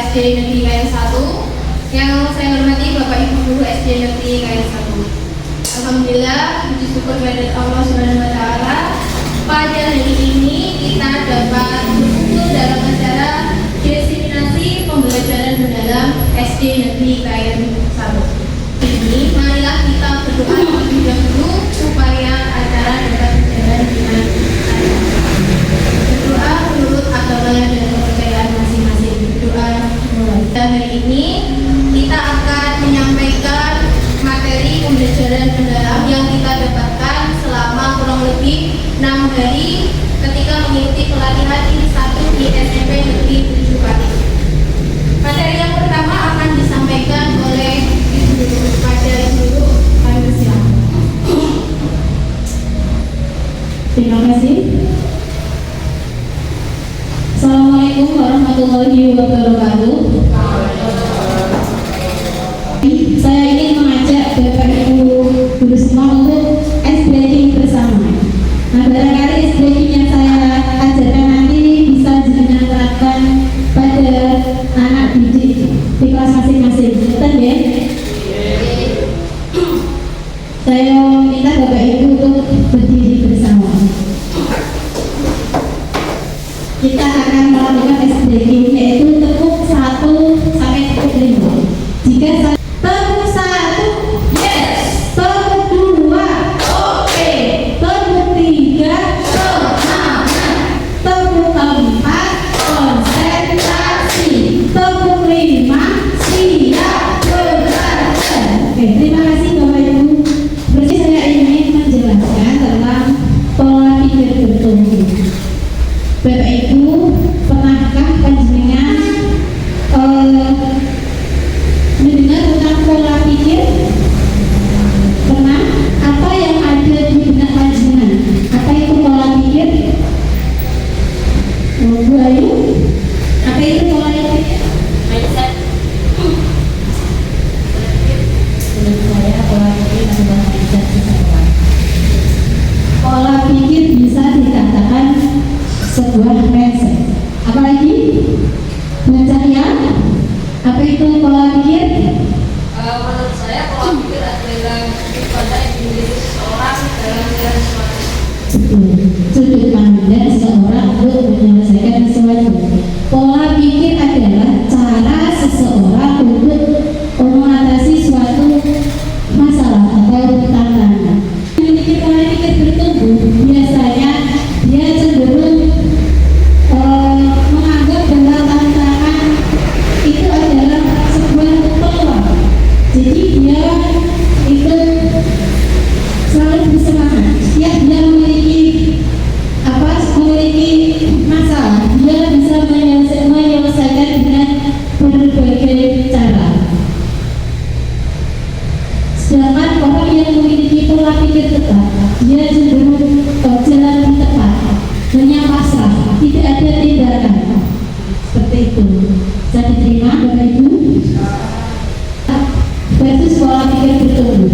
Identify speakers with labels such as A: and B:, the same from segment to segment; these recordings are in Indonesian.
A: SD Negeri KN 1. Yang saya hormati Bapak Ibu Guru SD Negeri KN 1. Alhamdulillah, puji syukur kehadirat Allah Subhanahu wa taala. Pada hari ini kita dapat berkumpul dalam acara diseminasi pembelajaran mendalam SD Negeri KN 1. Ini marilah kita berdoa terlebih dahulu supaya acara dapat berjalan dengan lancar. Berdoa menurut agama dan kepercayaan masing-masing. Berdoa mulai. Dan hari ini kita akan menyampaikan materi pembelajaran mendalam yang kita dapatkan selama kurang lebih 6 hari ketika mengikuti pelatihan ini 1 di SMP Negeri 7 Pati. Materi yang pertama akan disampaikan oleh Ibu Guru. Pada Ibu Guru, kami bersilakan.
B: Terima kasih. Assalamualaikum warahmatullahi wabarakatuh. Saya ingin mengajak Bapak Ibu Guru semua untuk ice breaking bersama. Nah, barangkali ice breaking yang saya ajarkan nanti bisa diterapkan pada anak didik di kelas masing-masing. Betul ya? Saya minta Bapak Ibu untuk berdiri bersama. Kita akan melakukan ice breaking, yaitu tepuk 1 sampai tepuk 5. Jika tepuk 1, yes. Tepuk 2, oke. Tepuk 3, semangat. Tepuk 4, konsentrasi. Tepuk 5, siap belajar. Oke, terima kasih Bapak Ibu. Berarti saya ingin menjelaskan tentang pola pikir bertumbuh. Bapak Ibu, pernahkah panjenengan mendengar tentang pola pikir? Pernah? Apa yang ada di benak panjenengan? Apa itu pola pikir? Bu Ayu, apa itu pola pikir?
C: Mindset.
B: Menurut saya pola pikir adalah mindset seseorang. Pola pikir bisa dikatakan sebuah mindset. Apalagi Cahya, apa itu pola pikir?
C: Menurut saya pola pikir adalah pada yang dimiliki seseorang dalam menyelesaikan sesuatu.
B: Sudut pandang seseorang untuk menyelesaikan sesuatu. Pola pikir adalah cara seseorang untuk mengatasi suatu masalah atau tantangan. Memiliki pola pikir bertumbuh, biasanya dia cenderung menganggap bahwa tantangan itu adalah sebuah peluang. Jadi dia itu selalu bersemangat. Setiap dia memiliki masalah, dia bisa menyelesaikan dengan berbagai cara. Sedangkan orang yang memiliki pola pikir tetap, dia cenderung jalan tepat, hanya pasrah, tidak ada tindakan. Seperti itu. Bisa diterima Bapak Ibu? Versus pola pikir bertumbuh.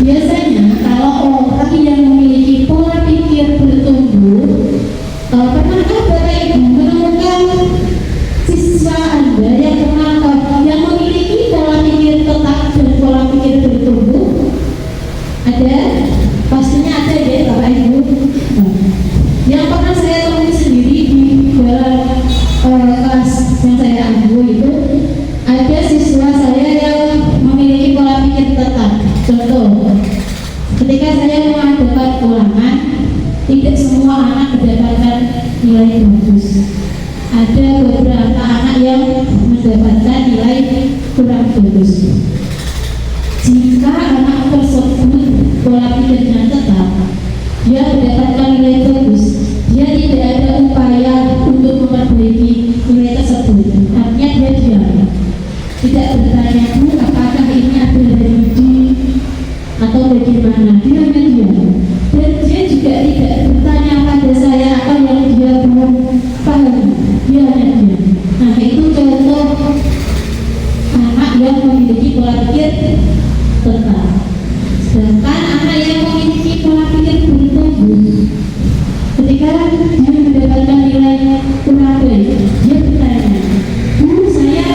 B: Biasanya kalau orang yang memiliki pola pikir bertumbuh, pernahkah Bapak Ibu menemukan siswa Anda yang memiliki pola pikir tetap dan pola pikir bertumbuh? Ada? Pastinya ada ya Bapak Ibu. Yang pernah saya temui sendiri di dalam kelas yang saya ambil itu, ada siswa saya yang memiliki pola pikir tetap. Contoh, ketika saya mengadakan ulangan, tidak semua anak mendapatkan nilai bagus. Ada beberapa anak yang mendapatkan nilai kurang bagus. Jika anak tersebut pola pikirnya tetap, dia mendapatkan nilai bagus, dia tidak ada upaya untuk memperbaiki nilai tersebut. Artinya dia diam, tidak bertanya, Bu, apakah ini ada remedi atau bagaimana? Dia hanya diam. Dan dia juga tidak bertanya pada saya apa yang dia belum paham. Dia hanya diam. Nah, itu contoh anak yang memiliki pola pikir tetap. Sedangkan anak yang memiliki pola pikir bertumbuh, ketika dia mendapatkan nilai kurang baik, dia bertanya, Bu, saya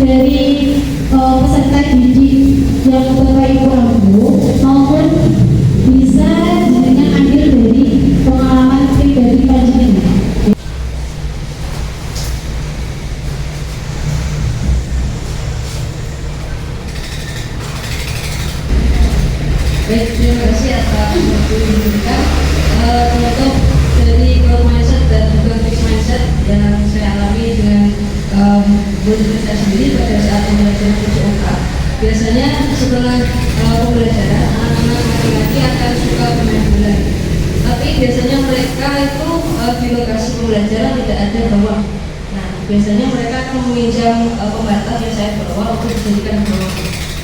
B: dari peserta didik yang Bapak Ibu ambil maupun bisa dengan ambil dari pengalaman pribadi panjenengan.
C: Baik, terima kasih atas waktu yang diberikan. Untuk dari growth mindset dan juga fixed mindset yang saya alami dengan diri saya sendiri pada saat pembelajaran PJOK, biasanya setelah pembelajaran anak-anak laki-laki akan suka bermain bola. Tapi biasanya mereka itu di lokasi pembelajaran tidak ada gawang. Nah, biasanya mereka akan meminjam pembatas yang saya bawa untuk dijadikan gawang.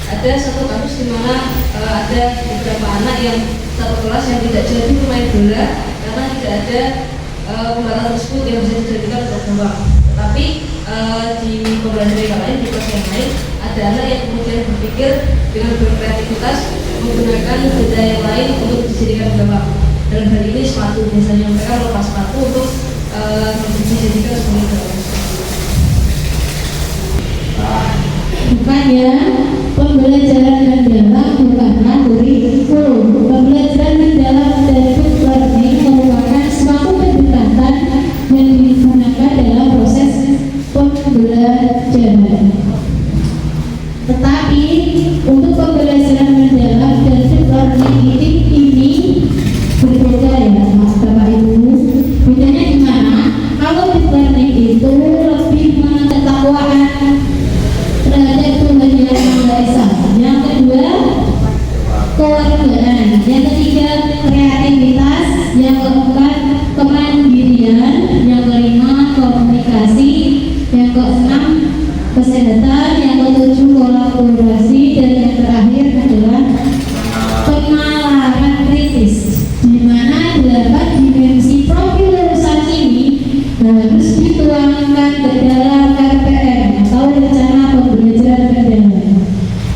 C: Ada satu kasus di mana ada beberapa anak yang satu kelas yang tidak jadi bermain bola karena tidak ada pembatas tersebut yang bisa dijadikan untuk gawang. Tetapi di pembelajaran yang lain, di kelas yang lain, ada anak yang kemudian berpikir dengan berkreativitas menggunakan benda yang lain untuk dijadikan gawang. Dalam hal ini sepatu, biasanya mereka melepas sepatu untuk dijadikan sebagai gawang.
B: Bukannya pembelajaran mendalam merupakan kurikulum. Pembelajaran mendalam dari learning merupakan suatu pendekatan yang digunakan dalam proses pembelajaran. Tetapi untuk pembelajaran mendalam dan learning ini berbeda ya Bapak Ibu. Bedanya di mana? Kalau deep learning itu lebih mengetakwaan terhadap Tuhan Yang Maha Esa. Yang kedua, kewargaan. Yang ketiga, kreativitas. Yang keempat, kemandirian. Yang kelima, komunikasi. Yang keenam, kesehatan. Yang ketujuh, kolaborasi. Dan yang terakhir adalah penalaran kritis, di mana 8 dimensi profil lulusan ini harus dituangkan ke dalam RPM atau rencana pembelajaran mendalam.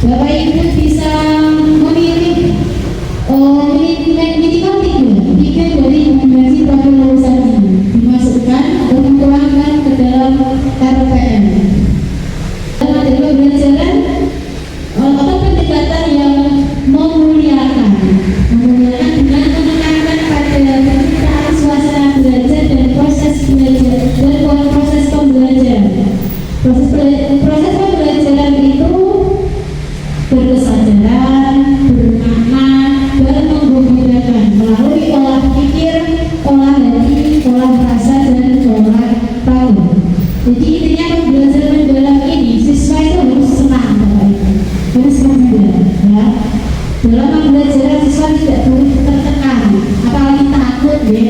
B: Bapak Ibu bisa memilih minimal tiga dari dimensi profil lulusan ini dimasukkan atau dituangkan ke dalam RPM. Dalam pembelajaran atau pendekatan yang memuliakan dengan menekankan pada penciptaan suasana belajar dan proses belajar dan proses pembelajaran. Proses pembelajaran itu berkesadaran, bermakna, dan menggembirakan melalui olah pikir, olah hati, olah rasa, dan olah tahu. Jadi intinya pembelajaran mendalam ini siswa itu harus senang, harus gembira, ya. Dalam pembelajaran siswa tidak boleh tertekan, apalagi takut, ya.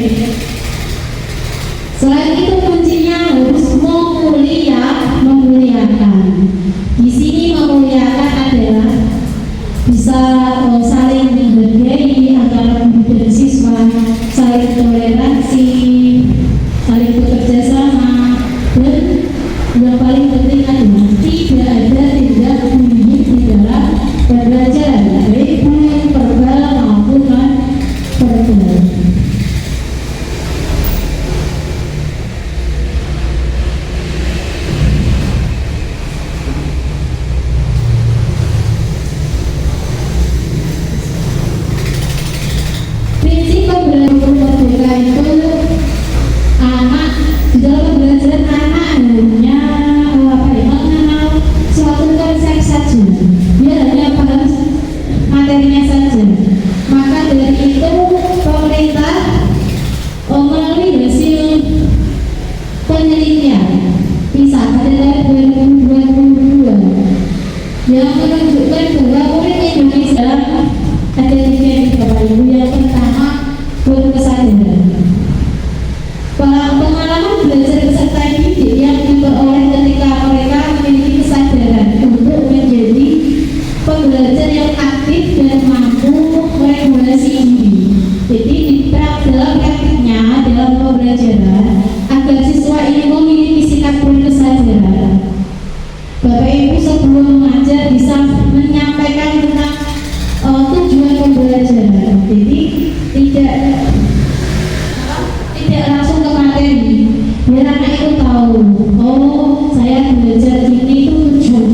B: Selain itu kuncinya harus memuliakan. Di sini memuliakan adalah bisa saling menghargai antara guru dan siswa, saling toleransi, saling bekerja sama, dan yang paling penting adalah tidak ada tindak menyimpang di dalam pembelajaran, baik bullying verbal maupun non verbal. Prinsip pembelajaran merdeka itu anak di dalam pembelajaran anak hanya mengenal suatu konsep saja, dia hanya paham materinya saja. Maka dari itu pemerintah melalui hasil penelitian PISA pada tahun 2022 yang menunjukkan bahwa murid Indonesia ada 3 nih Bapak Ibu. Yang pertama, berkesadaran. Pengalaman belajar peserta didik yang diperoleh ketika mereka memiliki kesadaran untuk menjadi pembelajar yang aktif dan mampu meregulasi diri. Jadi dalam praktiknya dalam pembelajaran agar siswa ini memiliki sikap berkesadaran, Bapak Ibu sebelum mengajar bisa menyampaikan tentang tujuan pembelajaran. Jadi tidak langsung ke materi, biar anak itu tahu, oh saya belajar ini itu tujuannya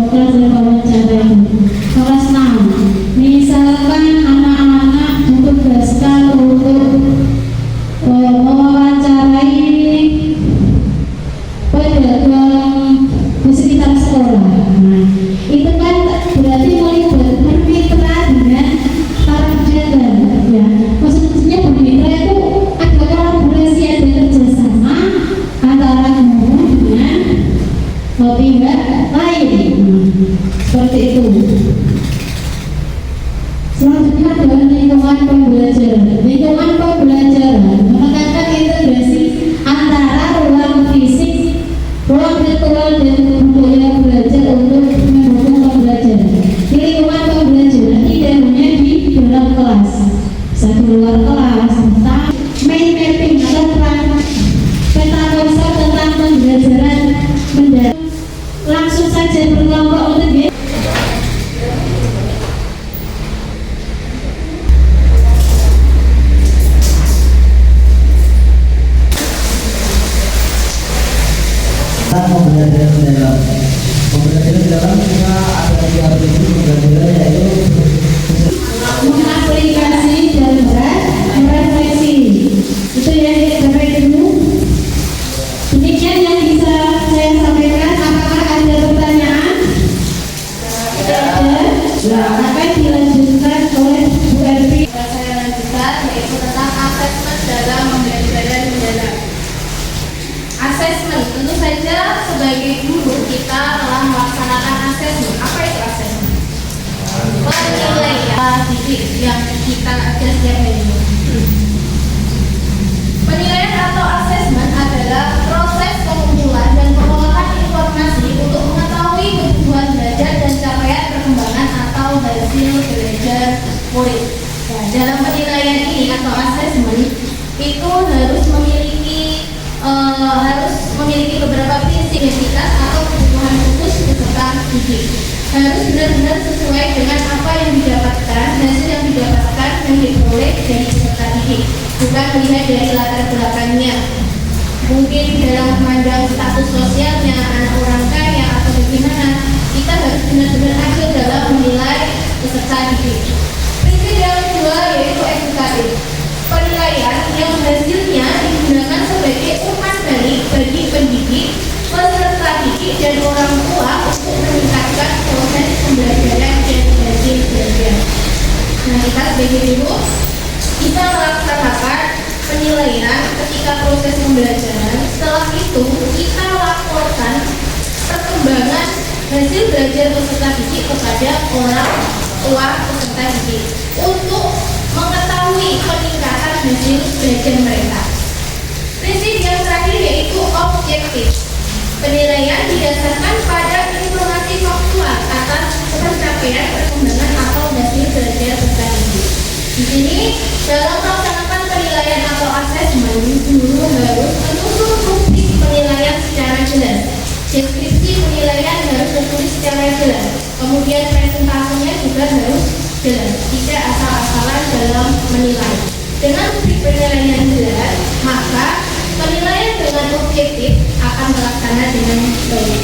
B: kelas dan wawancara itu. Kelas 6, misalkan anak-anak ditugaskan untuk mewawancarai pedagang di sekitar sekolah. Nah, itu kan berarti melibatkan mitra dengan para pedagang, ya. Maksudnya bermitra itu ada kolaborasi, ada kerjasama antara guru dengan pihak lain. Seperti itu. Selanjutnya adalah lingkungan pembelajaran. Lingkungan pembelajaran menekankan integrasi antara ruang fisik, ruang virtual dan budaya belajar untuk mendukung pembelajaran. Di lingkungan pembelajaran tidak hanya di dalam kelas, bisa di luar kelas, tentang mind mapping atau peta konsep tentang pembelajaran mendalam. Langsung saja berkelompok untuk
D: pembelajaran mendalam. Pembelajaran mendalam kita ada tiga prinsip pembelajaran, yaitu
B: mengaplikasi dan merefleksi. Itu yang Bapak Ibu. Demikian yang bisa saya sampaikan. Apakah ada pertanyaan? Tidak ada. Akan dilanjutkan oleh Bu Ervi.
A: Saya lanjutkan yaitu tentang asesmen dalam pembelajaran mendalam. Asesmen, tentu saja sebagai guru kita telah melaksanakan asesmen. Apa itu asesmen? Penilaian didik yang kita ada setiap hari. Penilaian atau asesmen adalah proses pengumpulan dan pengolahan informasi untuk mengetahui kebutuhan belajar dan capaian perkembangan atau hasil belajar murid. Nah, dalam penilaian ini atau asesmen itu harus memiliki beberapa prinsip identitas atau kebutuhan khusus peserta didik. Harus benar-benar sesuai dengan apa yang didapatkan, hasil yang didapatkan yang diperoleh dari peserta didik, bukan melihat dari latar belakangnya. Mungkin dalam memandang status sosialnya, anak orang kaya atau bagaimana, kita harus benar-benar adil dalam menilai peserta didik. Prinsip yang kedua yaitu edukatif. Penilaian yang hasilnya digunakan sebagai umpan balik bagi pendidik, peserta didik, dan orang tua untuk meningkatkan proses pembelajaran dan hasil belajar. Nah, kita sebagai guru bisa melaksanakan penilaian ketika proses pembelajaran. Setelah itu kita laporkan perkembangan hasil belajar peserta didik kepada orang tua peserta didik untuk mengetahui peningkatan hasil belajar mereka. Prinsip yang terakhir yaitu objektif. Penilaian didasarkan pada informasi faktual atas pencapaian perkembangan atau hasil belajar peserta didik. Di sini dalam melaksanakan penilaian atau asesmen, guru harus menyusun rubrik penilaian secara jelas. Deskripsi penilaian harus tertulis secara jelas. Kemudian presentasinya juga harus jelas, tidak asal-asalan dalam menilai. Dengan rubrik penilaian yang jelas, maka penilaian dengan objektif akan terlaksana dengan baik.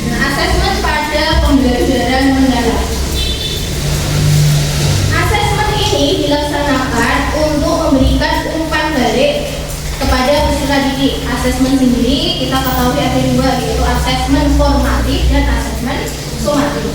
A: Nah, asesmen pada pembelajaran mendalam. Asesmen ini dilaksanakan untuk memberikan umpan balik kepada peserta didik. Asesmen sendiri kita ketahui ada dua, yaitu asesmen formatif dan asesmen sumatif.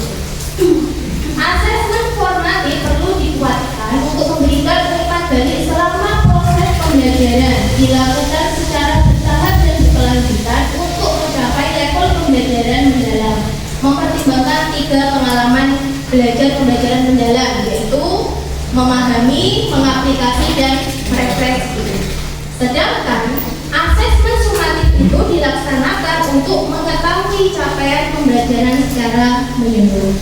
A: Asesmen formatif perlu dikuatkan untuk memberikan umpan balik selama proses pembelajaran dilakukan secara bertahap dan berkelanjutan untuk mencapai level pembelajaran mendalam. Mempertimbangkan 3 pengalaman belajar pembelajaran mendalam, yaitu memahami, mengaplikasi, dan merefleksi. Sedangkan asesmen sumatif itu dilaksanakan untuk mengetahui capaian pembelajaran secara menyeluruh.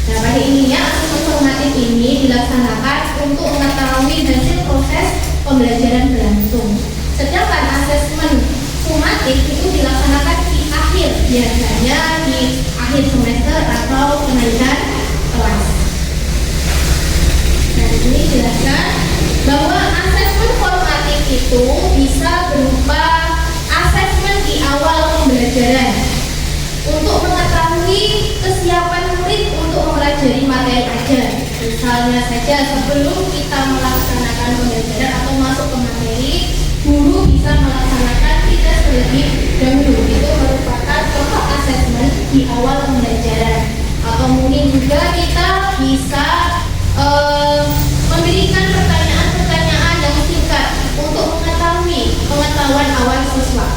A: Nah, pada intinya asesmen formatif ini dilaksanakan untuk mengetahui hasil proses pembelajaran berlangsung. Sedangkan asesmen sumatif itu dilaksanakan di akhir, biasanya di akhir semester atau kenaikan kelas. Nah, di sini jelaskan bahwa asesmen formatif itu bisa berupa asesmen di awal pembelajaran untuk mengetahui kesiapan murid untuk mempelajari materi ajar. Misalnya saja sebelum kita melaksanakan pembelajaran atau masuk ke materi, guru bisa melaksanakan tes terlebih dahulu. Itu merupakan contoh asesmen di awal pembelajaran. Atau mungkin juga kita bisa memberikan pertanyaan-pertanyaan yang singkat untuk mengetahui pengetahuan awal siswa.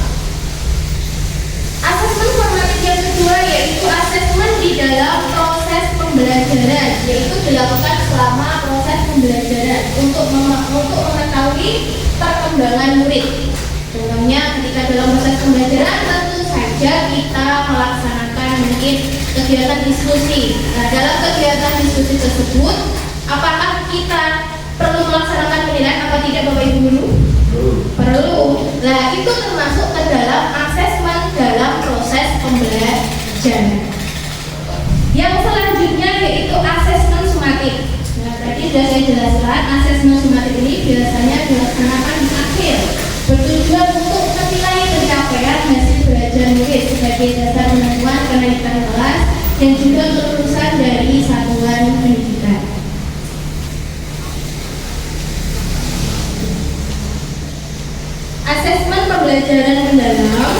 A: Asesmen formatif yang kedua yaitu asesmen di dalam proses pembelajaran, yaitu dilakukan selama proses pembelajaran untuk mengetahui perkembangan murid. Contohnya ketika dalam proses pembelajaran tentu saja kita melaksanakan mungkin kegiatan diskusi. Nah, dalam kegiatan diskusi tersebut, apakah kita perlu melaksanakan penilaian apa tidak Bapak Ibu Guru? Perlu. Nah, itu termasuk ke dalam asesmen dalam proses pembelajaran. Yang selanjutnya yaitu asesmen sumatif. Nah, tadi sudah saya jelaskan, asesmen sumatif ini biasanya dilaksanakan di akhir, bertujuan untuk menilai pencapaian hasil belajar murid sebagai dasar penentuan kenaikan kelas dan juga kelulusan dari satuan pendidikan. Asesmen pembelajaran mendalam.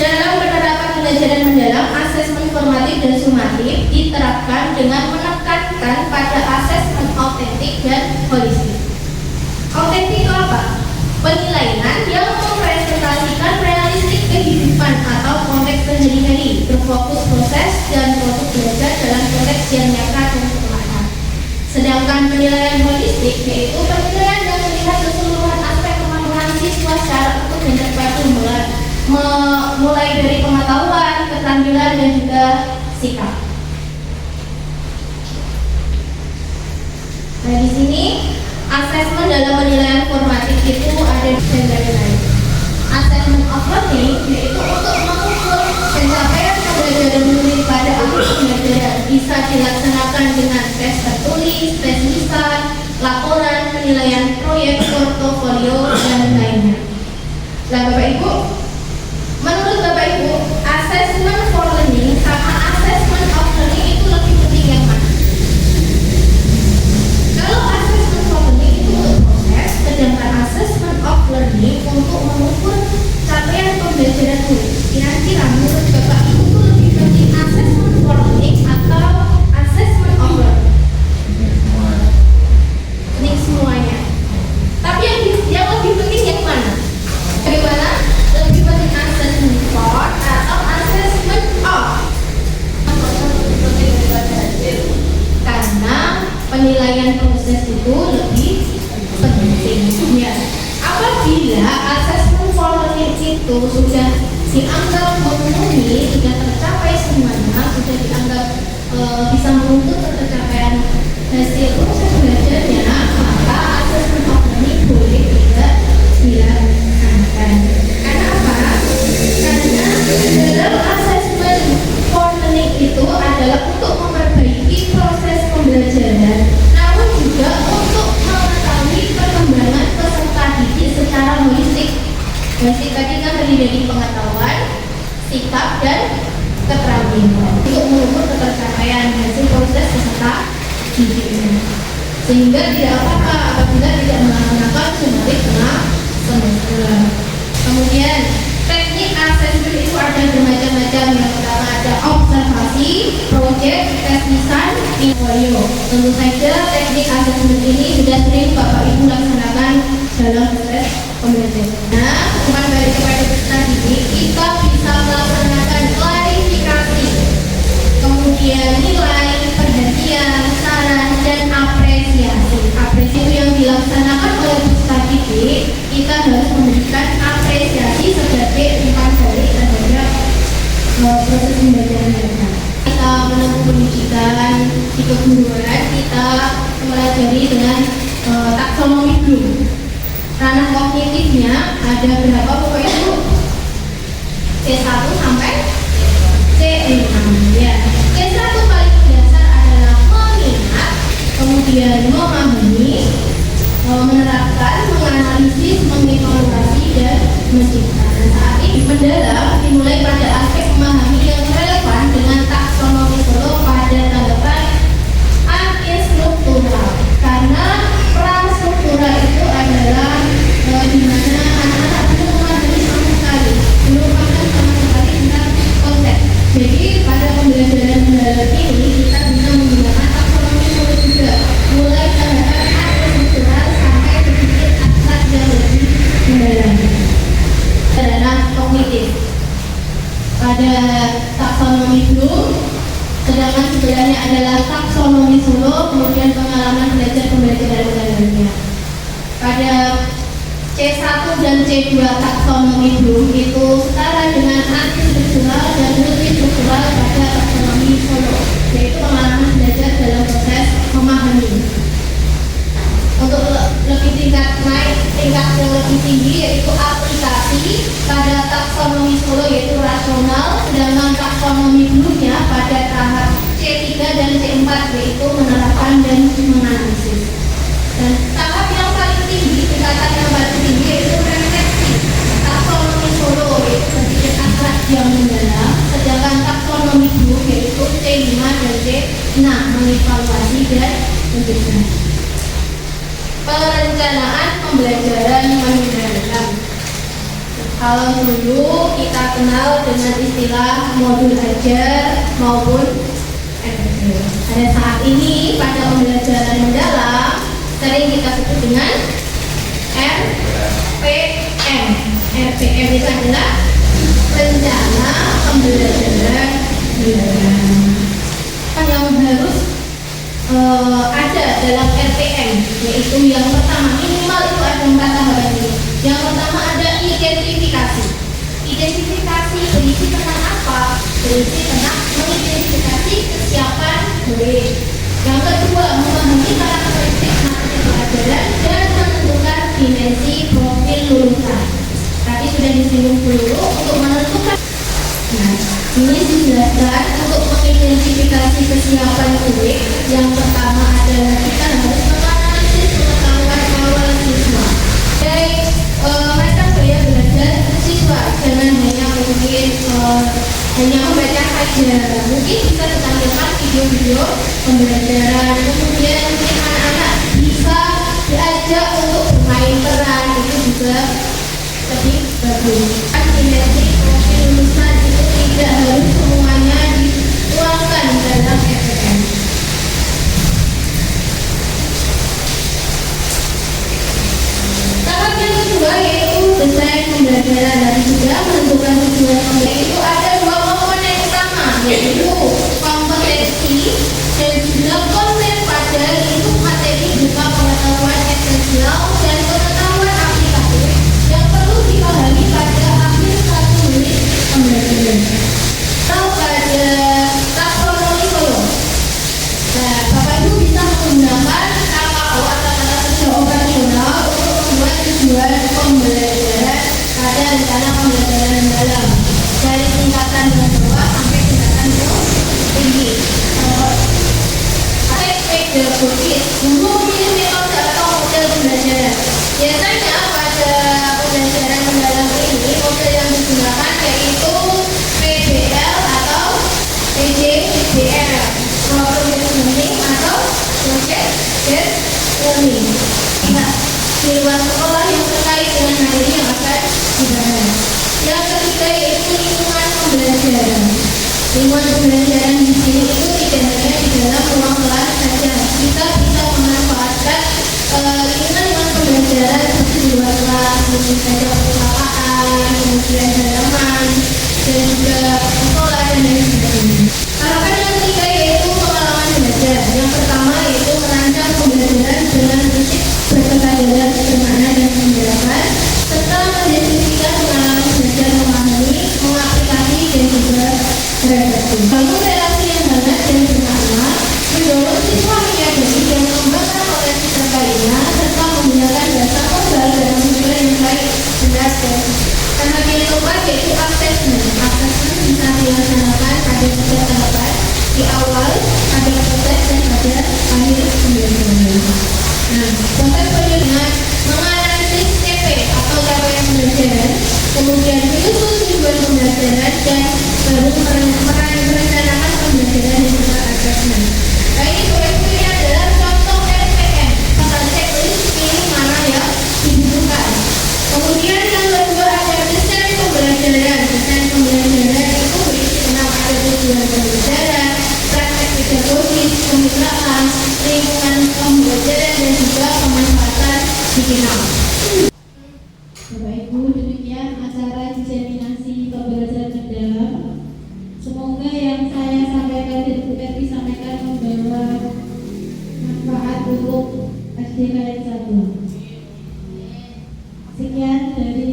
A: Dalam penerapan pembelajaran mendalam, asesmen formatif dan sumatif diterapkan dengan menekankan pada asesmen autentik dan holistik. Autentik itu apa? Penilaian yang merepresentasikan realistik kehidupan atau konteks sehari-hari, berfokus proses dan produk belajar dalam konteks yang nyata dan perlahan. Sedangkan penilaian holistik yaitu penilaian yang melihat keseluruhan aspek kemampuan siswa secara utuh dan terpadu, mulai dari pengetahuan, keterampilan dan juga sikap. Nah, di sini asesmen dalam penilaian formatif itu ada dari lain. Asesmen of learning yaitu untuk mengukur pencapaian pembelajaran murid pada akhir pembelajaran, bisa dilaksanakan dengan tes tertulis, tes lisan, laporan, penilaian proyek, portofolio dan lainnya. Nah, Bapak Ibu, menurut Bapak Ibu, asesmen for learning sama asesmen of learning itu lebih penting yang mana? Kalau asesmen for learning itu untuk proses, sedangkan asesmen of learning untuk mengukur capaian pembelajaran murid. Kira-kira menurut Bapak Ibu itu lebih penting asesmen for learning atau asesmen of learning? Penting semuanya. Tapi yang lebih penting yang mana? Bagaimana? Lebih penting asesmen for atau asesmen of? Karena penilaian proses itu lebih penting. Ya. Apabila asesmen for learning itu sudah dianggap memenuhi, sudah tercapai semuanya, sudah dianggap bisa menuntut tercapaian hasil proses belajarnya, maka asesmen of learning boleh tidak dilaksanakan. Karena apa? Karena dalam asesmen for learning itu adalah untuk memperbaiki proses pembelajaran, namun juga untuk mengetahui perkembangan peserta didik secara holistik. Holistik tadi kan terdiri dari pengetahuan, sikap, dan keterampilan untuk mengukur ketercapaian hasil proses peserta didiknya. Sehingga tidak apa-apa apabila tidak melaksanakan sembari tengah semester. Kemudian teknik asesmen itu ada bermacam-macam. Yang pertama ada observasi, project, tes lisan, portfolio. Tentu saja teknik asesmen ini sudah sering Bapak Ibu laksanakan dalam proses pembelajaran. Nah, bukan dari kepada peserta didik, kita bisa melaksanakan klarifikasi, kemudian nilai, perhatian, saran, dan apresiasi. Apresiasi yang dilaksanakan oleh peserta didik, kita harus memberikan apresiasi sebagai umpan balik terhadap proses pembelajaran mereka. Kita menempuh pendidikan di keguruan, kita mempelajari dengan taksonomi Bloom. Ranah kognitifnya ada berapa Bapak Ibu? C1 sampai C6 ya. C1 paling dasar adalah mengingat, kemudian memahami, menerapkan, menganalisis, mengevaluasi, dan mencipta. Saat ini mendalam dimulai pada aspek memahami kemudian pengalaman belajar pembelajaran mendalamnya. Pada C1 dan C2 taksonomi Bloom itu setara dengan arti struktural dan multistruktural pada taksonomi Solo, yaitu pengalaman belajar dalam proses memahami. Untuk lebih tingkat yang lebih tinggi yaitu aplikasi pada taksonomi Solo yaitu rasional, sedangkan taksonomi Bloomnya pada tahap C3 dan C4 yaitu menerapkan dan menganalisis. Dan tahap yang paling tinggi, tingkatan yang paling tinggi yaitu refleksi taksonomi Solo yaitu berpikir abstrak yang mendalam, sedangkan taksonomi Bloom yaitu C5 dan C6 mengevaluasi dan mendesain. Perencanaan pembelajaran mendalam. Kalau dulu kita kenal dengan istilah modul ajar maupun FPM. Pada saat ini pada pembelajaran mendalam sering kita sebut dengan RPM. RPM itu adalah rencana pembelajaran mendalam. Yang harus ada dalam RPM, yaitu yang pertama minimal itu ada 4 tahapan ini. Yang pertama ada identifikasi. Identifikasi berisi tentang apa? Berisi tentang mengidentifikasi kesiapan murid. Yang kedua memahami karakteristik materi pelajaran dan menentukan dimensi profil lulusan. Tadi sudah disinggung dulu untuk menentukan. Nah, ini dijelaskan untuk mengidentifikasi kesiapan murid. Yang pertama adalah kita harus menganalisis pengetahuan awal siswa. Jadi macam gaya belajar siswa, jangan hanya mungkin hanya membaca saja. Mungkin bisa ditampilkan video-video pembelajaran. Kemudian mungkin anak-anak bisa diajak untuk bermain peran, itu juga lebih bagus. Dimensi profil lulusan itu tidak harus semuanya dituangkan dalam SPM. Tahap yang kedua yaitu desain pembelajaran dan juga menentukan tujuan pembelajaran. Itu ada 2 komponen utama, yaitu kompetensi dan juga konten pada itu materi berupa pengetahuan esensial dan pengetahuan aplikatif yang perlu dipahami pada akhir 1 unit pembelajaran. Atau pada taksonomi Solo. Nah, Bapak Ibu bisa menggunakan KKO atau kata kerja operasional untuk membuat tujuan pembelajaran pada rencana pembelajaran mendalam dari tingkatan yang bawah sampai tingkatan yang tinggi. Pedagogis memilih metode atau model pembelajaran. Biasanya pada pembelajaran mendalam ini model yang digunakan yaitu PBL atau PJBL, Project Learning atau Project Based Learning. Di luar sekolah yang terkait dengan materi yang akan dibahas. Yang ketiga yaitu lingkungan pembelajaran. Lingkungan pembelajaran di sini itu tidak hanya di dalam ruang kelas saja. Kita bisa memanfaatkan lingkungan pembelajaran seperti di luar kelas, mungkin saja perpustakaan, kemudian halaman, dan juga sekolah dan lain sebagainya. Harapan yang ketiga yaitu pengalaman belajar. Yang pertama yaitu merancang pembelajaran dengan prinsip berkesadaran, bermakna dan penjelasan, serta mendefinisikan pengalaman belajar memahami, mengaplikasi dan juga berefleksi. Bangun relasi yang hangat dan bermakna, mendorong siswa menyadari dan mengembangkan potensi terbaiknya, serta menggunakan dasar modal dalam tujuan yang baik, benar dan tahap yang keempat yaitu assessment. Assessment bisa dilaksanakan pada 3 tahapan, di awal, pada proses dan pada akhir pembelajaran. Nah, proses penilaian menganalisis TP atau capaian pembelajaran, kemudian menyusun tujuan pembelajaran dan baru merencanakan pembelajaran dan juga assessment. Nah, ini adalah contoh RPM, kata checklist pilih mana yang dibutuhkan. Kemudian yang kedua ada desain pembelajaran. Desain pembelajaran itu berisi tentang ada tujuan pembelajaran, praktek pedagogis, kemitraan, lingkungan pembelajaran dan juga pemanfaatan digital.
B: Bapak Ibu, demikian acara diseminasi pembelajaran mendalam. Semoga yang saya sampaikan dan Bu Erwi sampaikan membawa untuk SD KN 1. Sekian dari